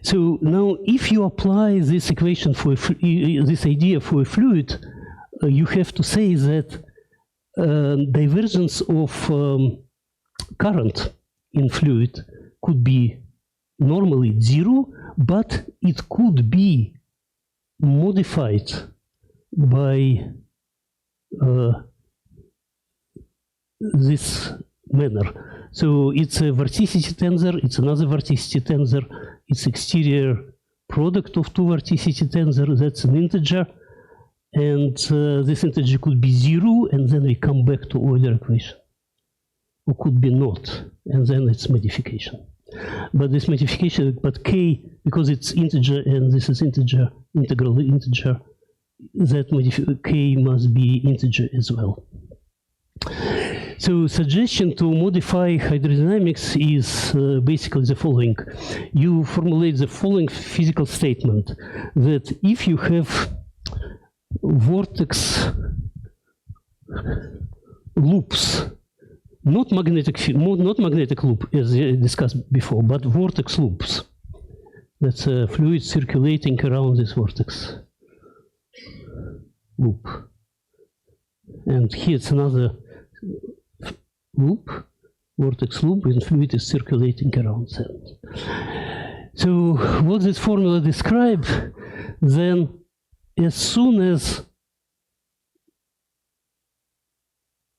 so now if you apply this equation for this idea for a fluid, you have to say that divergence of current in fluid could be normally 0, but it could be modified by this manner. So it's a vorticity tensor, it's another vorticity tensor, it's exterior product of two vorticity tensor, that's an integer, and this integer could be 0, and then we come back to Euler equation. Or could be not, and then it's modification. But this modification, but k, because it's integer and this is integer, integral integer, that k must be integer as well. So suggestion to modify hydrodynamics is basically the following. You formulate the following physical statement, that if you have vortex loops, not magnetic loop as discussed before, but vortex loops. That's a fluid circulating around this vortex loop. And here it's another loop vortex loop when fluid is circulating around that. So what this formula describes, then as soon as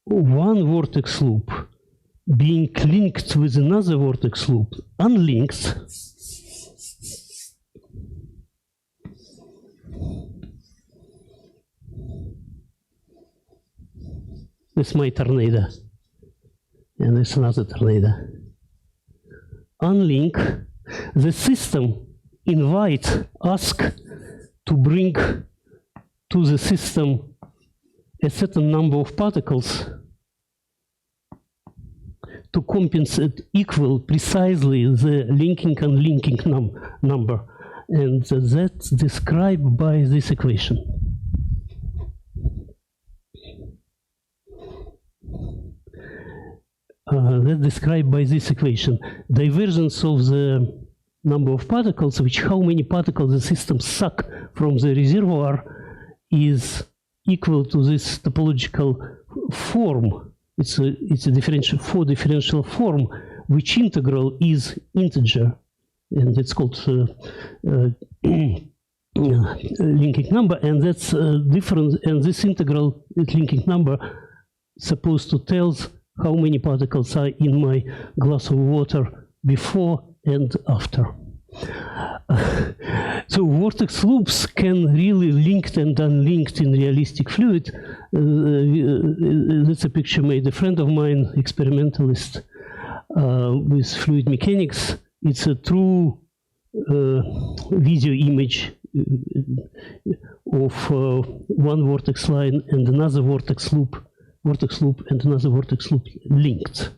one vortex loop being linked with another vortex loop unlinked, this is my tornado, and it's another tornado. Unlink, the system asks to bring to the system a certain number of particles to compensate equal precisely the linking and unlinking number. And that's described by this equation. That's described by this equation. Divergence of the number of particles, which how many particles the system suck from the reservoir, is equal to this topological form. It's a differential form, which integral is integer, and it's called linking number, and that's different. And this integral linking number supposed to tell how many particles are in my glass of water before and after. So vortex loops can really linked and unlinked in realistic fluid. That's a picture made a friend of mine, experimentalist with fluid mechanics. It's a true video image of one vortex line and another vortex loop and another vortex loop linked.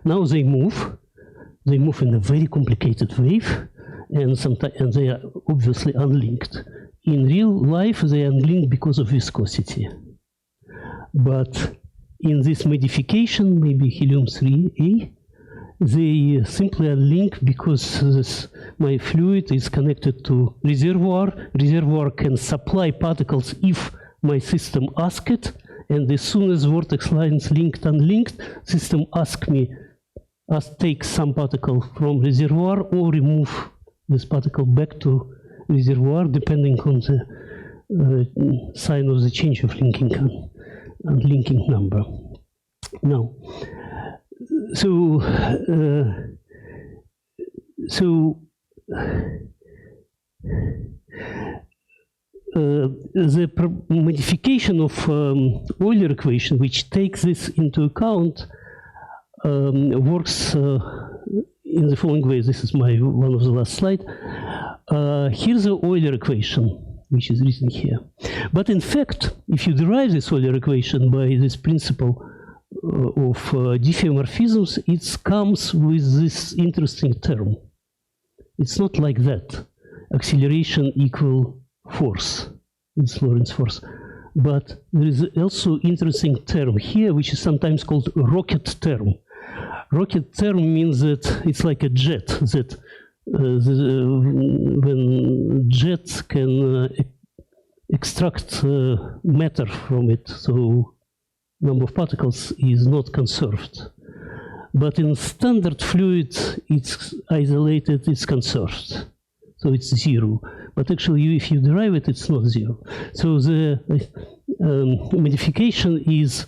Now they move in a very complicated wave, and they are obviously unlinked. In real life, they are unlinked because of viscosity. But in this modification, maybe helium-3A, they simply unlink because my fluid is connected to reservoir. Reservoir can supply particles if my system asks it, and as soon as vortex lines linked, unlinked, system take some particle from reservoir or remove this particle back to reservoir, depending on the sign of the change of linking and unlinking number. Now, the modification of Euler equation, which takes this into account, works in the following way. This is one of the last slide. Here's the Euler equation, which is written here. But in fact, if you derive this Euler equation by this principle of diffeomorphisms, it comes with this interesting term. It's not like that. Acceleration equal force. It's Lorentz force. But there is also interesting term here, which is sometimes called rocket term. Rocket term means that it's like a jet, that when jets can extract matter from it, so number of particles is not conserved. But in standard fluid, it's isolated, it's conserved. So it's zero. But actually, if you derive it, it's not zero. So the modification is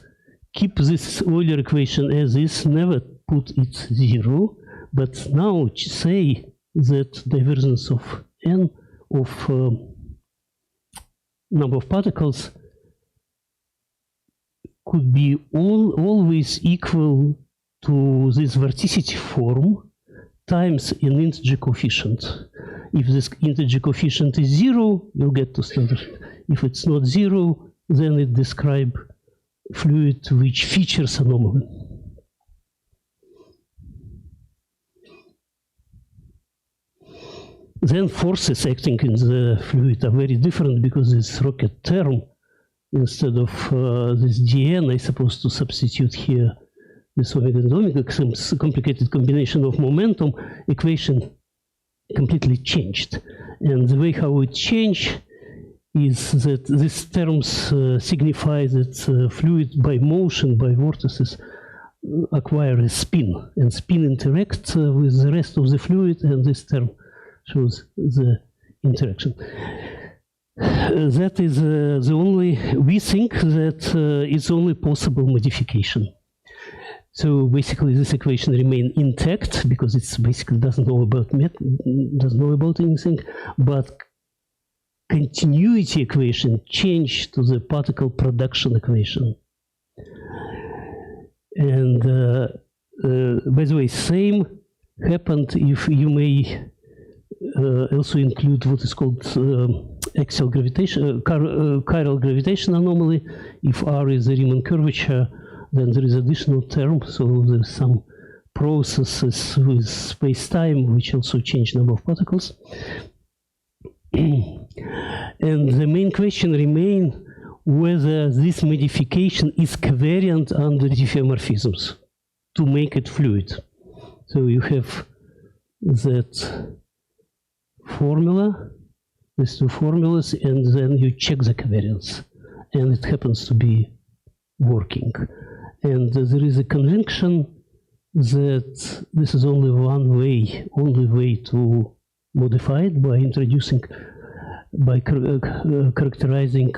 keep this Euler equation as is, never put it zero, but now say that divergence of n of number of particles could be always equal to this vorticity form times an integer coefficient. If this integer coefficient is zero, you'll get to standard. If it's not zero, then it describes fluid which features anomaly. Then forces acting in the fluid are very different because this rocket term, instead of this dn, I'm supposed to substitute here this omega and omega, some complicated combination of momentum equation completely changed. And the way how it changed is that these terms signify that fluid by motion, by vortices, acquire a spin, and spin interacts with the rest of the fluid, and this term shows the interaction. That is the only, we think that it's only possible modification. So basically this equation remains intact because it's basically doesn't know about anything, but continuity equation changed to the particle production equation. And by the way, same happened if you may also include what is called axial gravitation, chiral gravitation anomaly. If R is the Riemann curvature, then there is additional term, so there's some processes with space-time which also change number of particles. And the main question remains whether this modification is covariant under diffeomorphisms to make it fluid. So you have that formula, these two formulas, and then you check the covariance, and it happens to be working. And there is a conviction that this is only one way, to modify it by introducing, by characterizing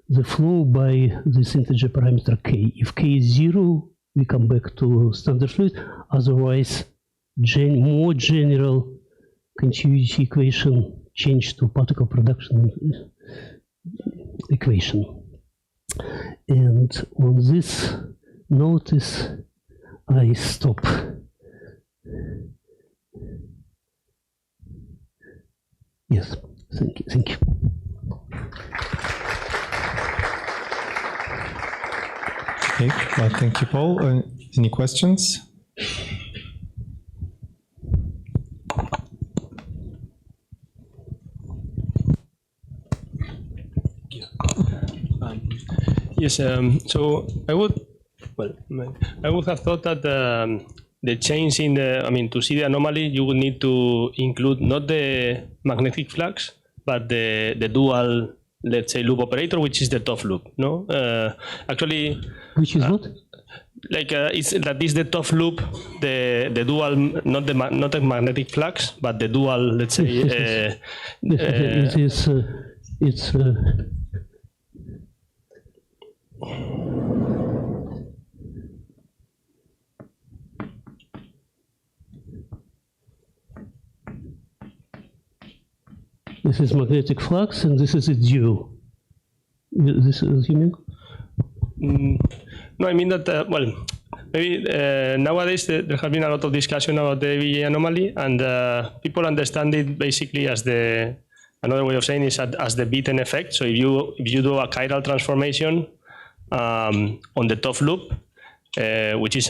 the flow by this integer parameter k. If k is 0, we come back to standard fluid. Otherwise, more general continuity equation change to particle production equation. And on this notice, I stop. Yes, thank you. Thank you. Okay, well, thank you, Paul. Any questions? Yes, so I would have thought that the change in the, to see the anomaly, you would need to include not the magnetic flux, but the dual, let's say, loop operator, which is the top loop. No, actually, which is what? Like it's that is the top loop, the dual, not the magnetic flux, but the dual, let's say. It is. It's. This is magnetic flux, and this is a dual. This is what you mean? No, I mean that, well, maybe nowadays there has been a lot of discussion about the EVA anomaly, and people understand it basically as another way of saying is as the beaten effect. So if you do a chiral transformation on the top loop, which is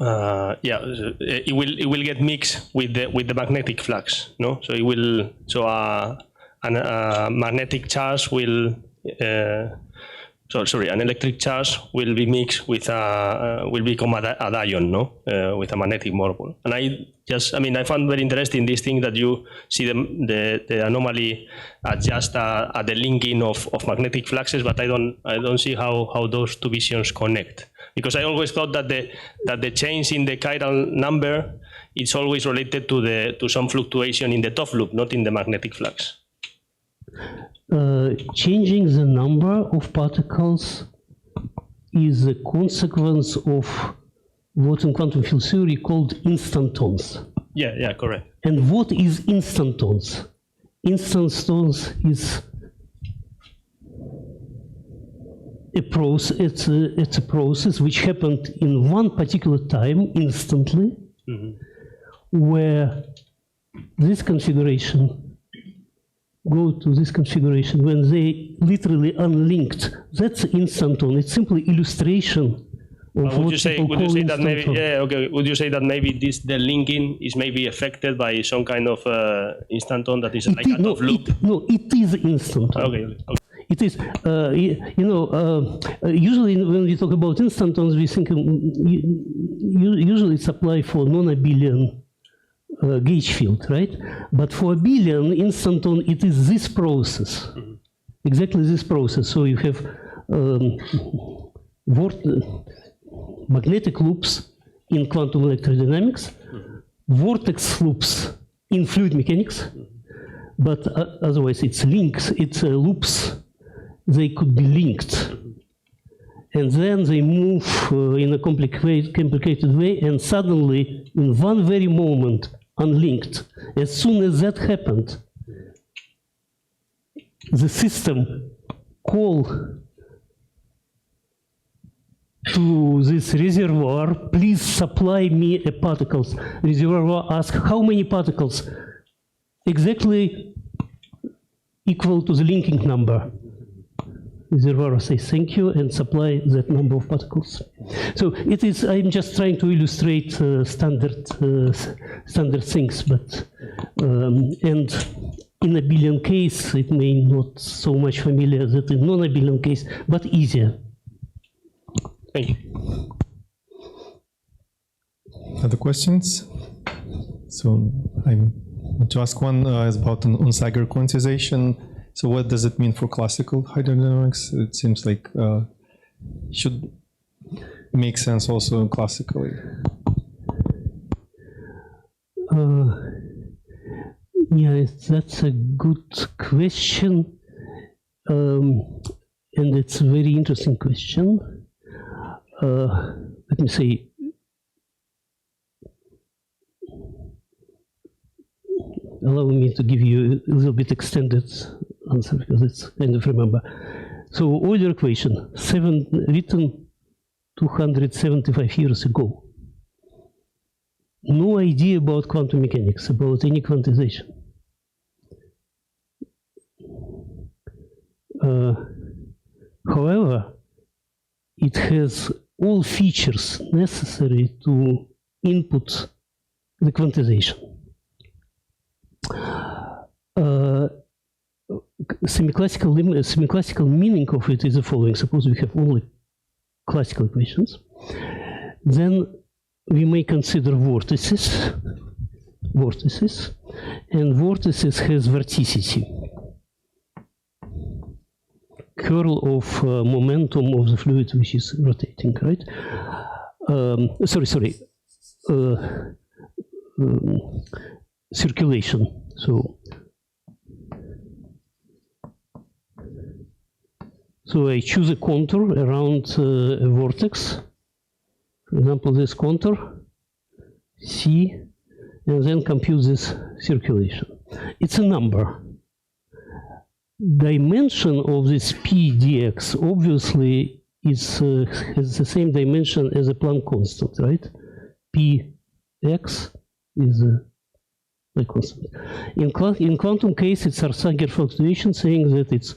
it will get mixed with the magnetic flux, no? So it will a magnetic charge will an electric charge will be mixed with will become a dion, no? With a magnetic monopole. And I found very interesting this thing that you see the anomaly at just at the linking of magnetic fluxes, but I don't see how those two visions connect. Because I always thought that the change in the chiral number is always related to some fluctuation in the top loop, not in the magnetic flux. Changing the number of particles is a consequence of what in quantum field theory called instantons. Yeah, correct. And what is instantons? Instantons is a process. It's a process which happened in one particular time instantly, where this configuration go to this configuration when they literally unlinked. That's instanton. It's simply illustration of would you say that maybe would you say that maybe the linking is maybe affected by some kind of instanton that is like a top loop? It is instanton. Okay. It is, usually when we talk about instantons, we think usually it's applied for non-abelian gauge field, right? But for abelian instanton, it is this process, magnetic loops in quantum electrodynamics, vortex loops in fluid mechanics, but otherwise it's links, it's loops, they could be linked. And then they move in a complicated way, and suddenly, in one very moment, unlinked. As soon as that happened, the system call to this reservoir, please supply me a particles. Reservoir asks how many particles? Exactly equal to the linking number. Reservoir says thank you and supply that number of particles. So it is, I'm just trying to illustrate standard things, but, and in a abelian case, it may not so much familiar that in non-abelian case, but easier. Thank you. Other questions? So I want to ask one is about an Onsager quantization. So what does it mean for classical hydrodynamics? It seems like should make sense also classically. Yeah, that's a good question, and it's a very interesting question. Let me say, allow me to give you a little bit extended answer because it's kind of remember. So Euler equation, written 275 years ago. No idea about quantum mechanics, about any quantization. However, it has all features necessary to input the quantization. Semiclassical meaning of it is the following. Suppose we have only classical equations. Then we may consider vortices, and vortices has vorticity, curl of momentum of the fluid which is rotating, right? Circulation. So I choose a contour around a vortex, for example, this contour, C, and then compute this circulation. It's a number. Dimension of this P dx obviously is has the same dimension as a Planck constant, right? Px is the constant. In quantum case, it's Onsager fluctuation, saying that it's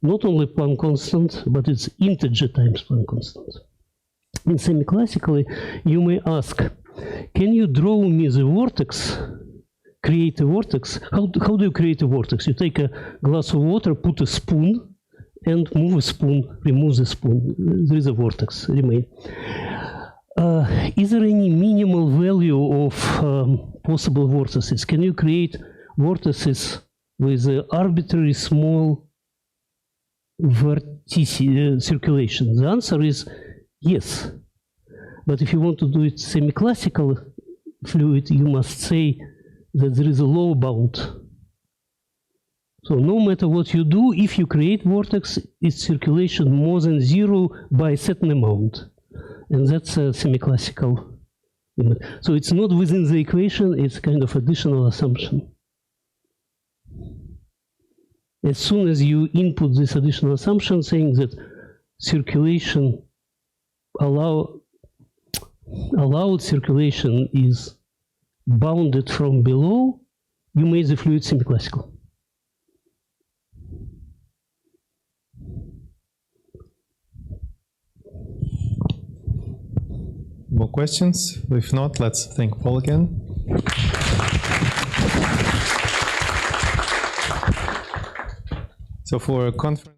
not only Planck constant, but it's integer times Planck constant. In semiclassically, you may ask, can you draw me the vortex, create a vortex? How do you create a vortex? You take a glass of water, put a spoon, and move a spoon, remove the spoon. There is a vortex, remain. Is there any minimal value of possible vortices? Can you create vortices with arbitrary small circulation? The answer is yes. But if you want to do it semi-classical fluid, you must say that there is a lower bound. So no matter what you do, if you create vortex, its circulation more than 0 by a certain amount. And that's a semi-classical limit. So it's not within the equation, it's kind of additional assumption. As soon as you input this additional assumption saying that circulation, allowed circulation is bounded from below, you made the fluid semi-classical. More questions? If not, let's thank Paul again. So for a conference.